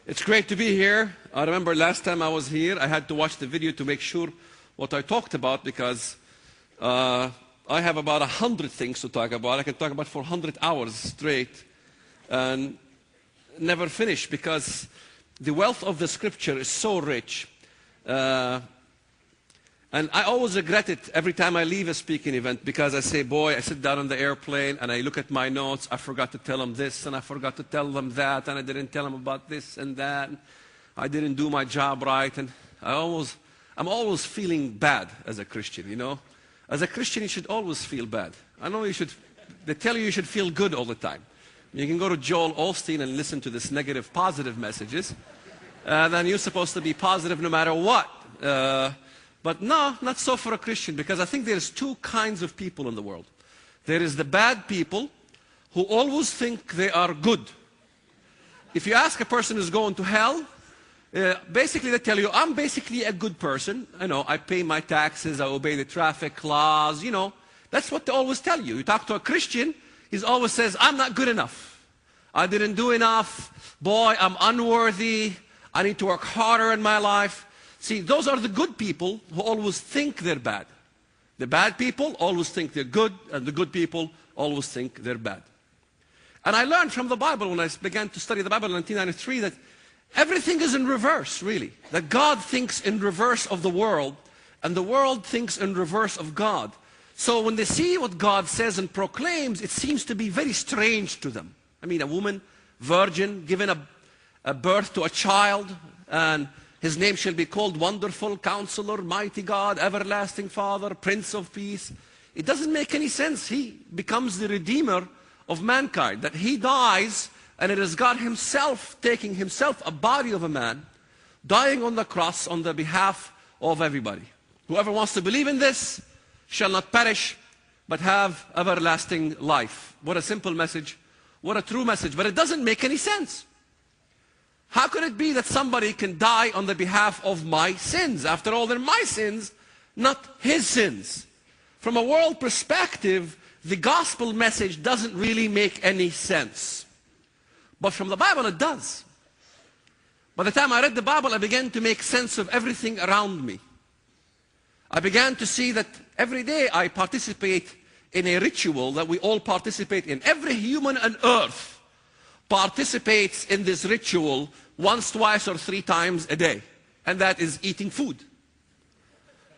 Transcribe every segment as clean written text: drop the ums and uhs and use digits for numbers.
It's great to be here. I remember last time I was here, I had to watch the video to make sure what I talked about because I have about 100 things to talk about. I can talk about for 100 hours straight and never finish because the wealth of the scripture is so rich. And I always regret it every time I leave a speaking event because I say, boy, I sit down on the airplane and I look at my notes. I forgot to tell them this and I forgot to tell them that and I didn't tell them about this and that. I didn't do my job right. And I'm always feeling bad as a Christian, you know. As a Christian, you should always feel bad. I know they tell you should feel good all the time. You can go to Joel Osteen and listen to this negative, positive messages. Then you're supposed to be positive no matter what. But no, not so for a Christian, because I think there's two kinds of people in the world. There is the bad people who always think they are good. If you ask a person who's going to hell, basically they tell you, I'm basically a good person. I know, I pay my taxes, I obey the traffic laws, you know. That's what they always tell you. You talk to a Christian, he always says, I'm not good enough. I didn't do enough. Boy, I'm unworthy. I need to work harder in my life. See, those are the good people who always think they're bad. The bad people always think they're good, and the good people always think they're bad. And I learned from the Bible when I began to study the Bible in 1993 that everything is in reverse, really. That God thinks in reverse of the world, and the world thinks in reverse of God. So when they see what God says and proclaims, it seems to be very strange to them. I mean, a woman, virgin, given a birth to a child, and his name shall be called Wonderful Counselor, Mighty God, Everlasting Father, Prince of Peace. It doesn't make any sense. He becomes the Redeemer of mankind, that he dies, and it is God himself taking himself a body of a man, dying on the cross on the behalf of everybody. Whoever wants to believe in this shall not perish, but have everlasting life. What a simple message. What a true message. But it doesn't make any sense. How could it be that somebody can die on the behalf of my sins? After all, they're my sins, not his sins. From a world perspective, the gospel message doesn't really make any sense. But from the Bible, it does. By the time I read the Bible, I began to make sense of everything around me. I began to see that every day I participate in a ritual that we all participate in. Every human on earth participates in this ritual once, twice, or 3 times a day. And that is eating food.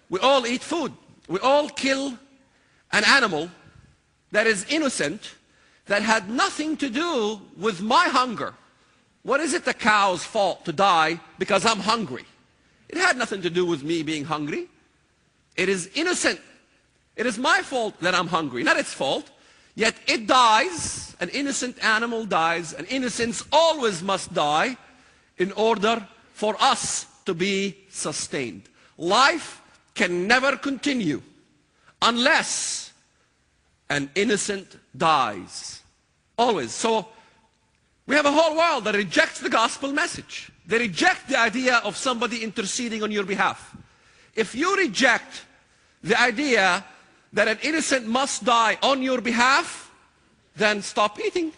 We all eat food. We all kill an animal that is innocent, that had nothing to do with my hunger. What is it the cow's fault to die because I'm hungry? It had nothing to do with me being hungry. It is innocent. It is my fault that I'm hungry, not its fault. Yet it dies, an innocent animal dies, and innocence always must die in order for us to be sustained. Life can never continue unless an innocent dies. Always. So we have a whole world that rejects the gospel message. They reject the idea of somebody interceding on your behalf. If you reject the idea that an innocent must die on your behalf, then stop eating.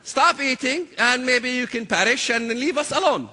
Stop eating, and maybe you can perish and leave us alone.